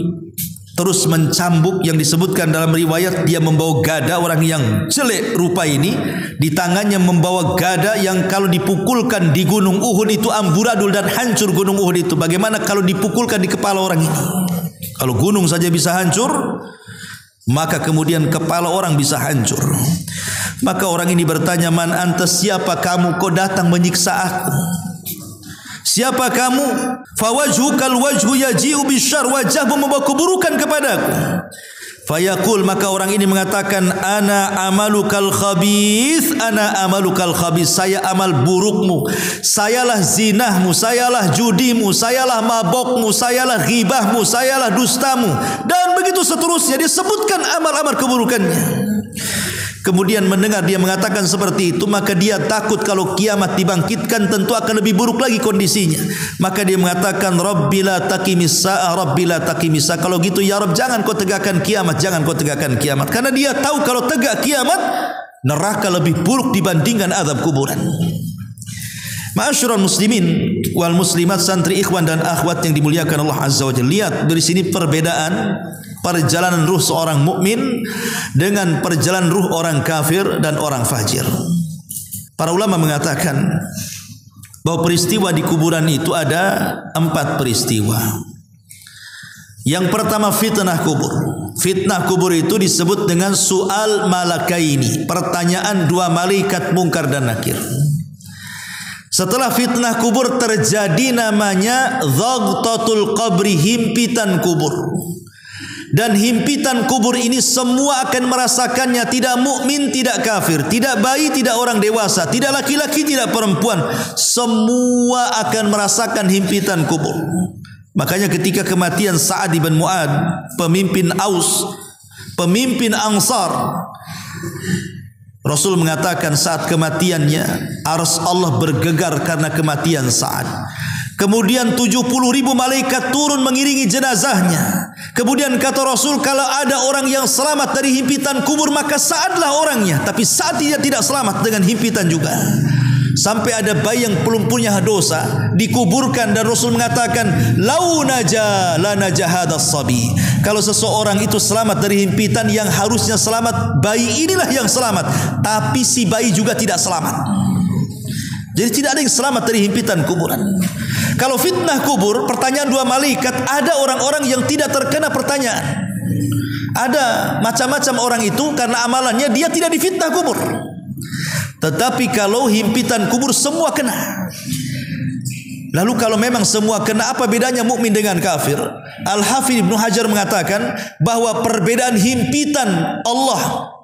terus mencambuk, yang disebutkan dalam riwayat dia membawa gada, orang yang jelek rupa ini di tangannya membawa gada yang kalau dipukulkan di gunung Uhud itu amburadul dan hancur gunung Uhud itu. Bagaimana kalau dipukulkan di kepala orang ini? Kalau gunung saja bisa hancur, maka kemudian kepala orang bisa hancur. Maka orang ini bertanya, man anta, siapa kamu, kau datang menyiksa aku? Siapa kamu? Fawajhukal wajhu yaji'u bisyarr, wajahmu membawa keburukan kepadaku. Fayaqul, maka orang ini mengatakan, ana amalukal khabith, ana amalukal khabith, saya amal burukmu, sayalah zinahmu, sayalah judimu, sayalah mabokmu, sayalah ghibahmu, sayalah dustamu, dan begitu seterusnya. Disebutkan amal-amal keburukannya. Kemudian mendengar dia mengatakan seperti itu, maka dia takut kalau kiamat dibangkitkan tentu akan lebih buruk lagi kondisinya. Maka dia mengatakan, Rabbila taqimis sa'ah, Rabbila taqimis sa'ah. Kalau gitu ya Rabb, jangan kau tegakkan kiamat, jangan kau tegakkan kiamat. Karena dia tahu kalau tegak kiamat, neraka lebih buruk dibandingkan azab kuburan. Ma'asyiral muslimin wal muslimat, santri, ikhwan dan akhwat yang dimuliakan Allah Azza wa Jalla. Lihat dari sini perbedaan perjalanan ruh seorang mukmin dengan perjalanan ruh orang kafir dan orang fajir. Para ulama mengatakan bahwa peristiwa di kuburan itu ada 4 peristiwa. Yang pertama, fitnah kubur. Fitnah kubur itu disebut dengan su'al malakaini, pertanyaan dua malaikat mungkar dan nakir. Setelah fitnah kubur terjadi namanya dhaghtatul qabri, himpitan kubur. Dan himpitan kubur ini semua akan merasakannya, tidak mukmin, tidak kafir, tidak bayi, tidak orang dewasa, tidak laki-laki, tidak perempuan, semua akan merasakan himpitan kubur. Makanya ketika kematian Sa'ad bin Mu'ad, pemimpin Aus, pemimpin Ansar, Rasul mengatakan saat kematiannya arsy Allah bergegar karena kematian Sa'ad. Kemudian 70.000 malaikat turun mengiringi jenazahnya. Kemudian kata Rasul, kalau ada orang yang selamat dari himpitan kubur maka Sa'adlah orangnya. Tapi Sa'ad tidak selamat dengan himpitan juga. Sampai ada bayi yang belum punya dosa dikuburkan dan Rasul mengatakan, lau naja la naja hadas sabi. Kalau seseorang itu selamat dari himpitan, yang harusnya selamat bayi inilah yang selamat. Tapi si bayi juga tidak selamat. Jadi tidak ada yang selamat dari himpitan kuburan. Kalau fitnah kubur, pertanyaan dua malaikat, ada orang-orang yang tidak terkena pertanyaan. Ada macam-macam orang itu karena amalannya dia tidak difitnah kubur. Tetapi kalau himpitan kubur semua kena. Lalu kalau memang semua kena, apa bedanya mukmin dengan kafir? Al-Hafidz Ibnu Hajar mengatakan bahwa perbedaan himpitan Allah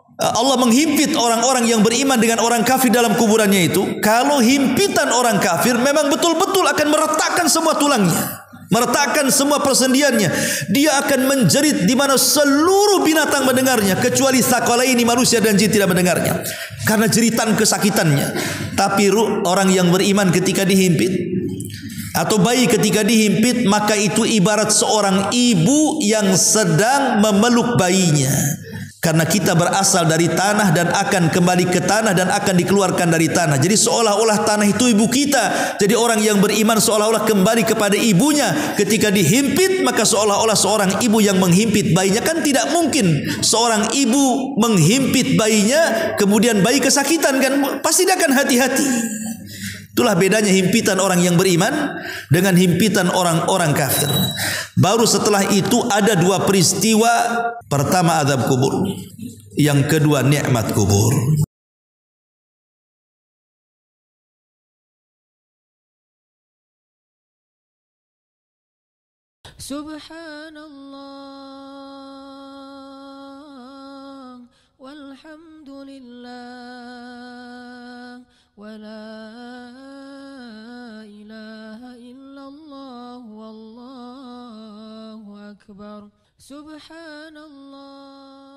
menghimpit orang-orang yang beriman dengan orang kafir dalam kuburannya itu, kalau himpitan orang kafir memang betul-betul akan meretakkan semua tulangnya, meretakkan semua persendiannya. Dia akan menjerit di mana seluruh binatang mendengarnya, kecuali tsaqalaini, manusia dan jin tidak mendengarnya karena jeritan kesakitannya. Tapi orang yang beriman ketika dihimpit, atau bayi ketika dihimpit, maka itu ibarat seorang ibu yang sedang memeluk bayinya. Karena kita berasal dari tanah dan akan kembali ke tanah dan akan dikeluarkan dari tanah. Jadi seolah-olah tanah itu ibu kita. Jadi orang yang beriman seolah-olah kembali kepada ibunya. Ketika dihimpit, maka seolah-olah seorang ibu yang menghimpit bayinya. Kan tidak mungkin seorang ibu menghimpit bayinya kemudian bayi kesakitan, kan pasti dia akan hati-hati. Itulah bedanya himpitan orang yang beriman dengan himpitan orang-orang kafir. Baru setelah itu ada dua peristiwa. Pertama azab kubur, yang kedua nikmat kubur. Subhanallah walhamdulillah wala ilaha illallah wallahu akbar. Subhanallah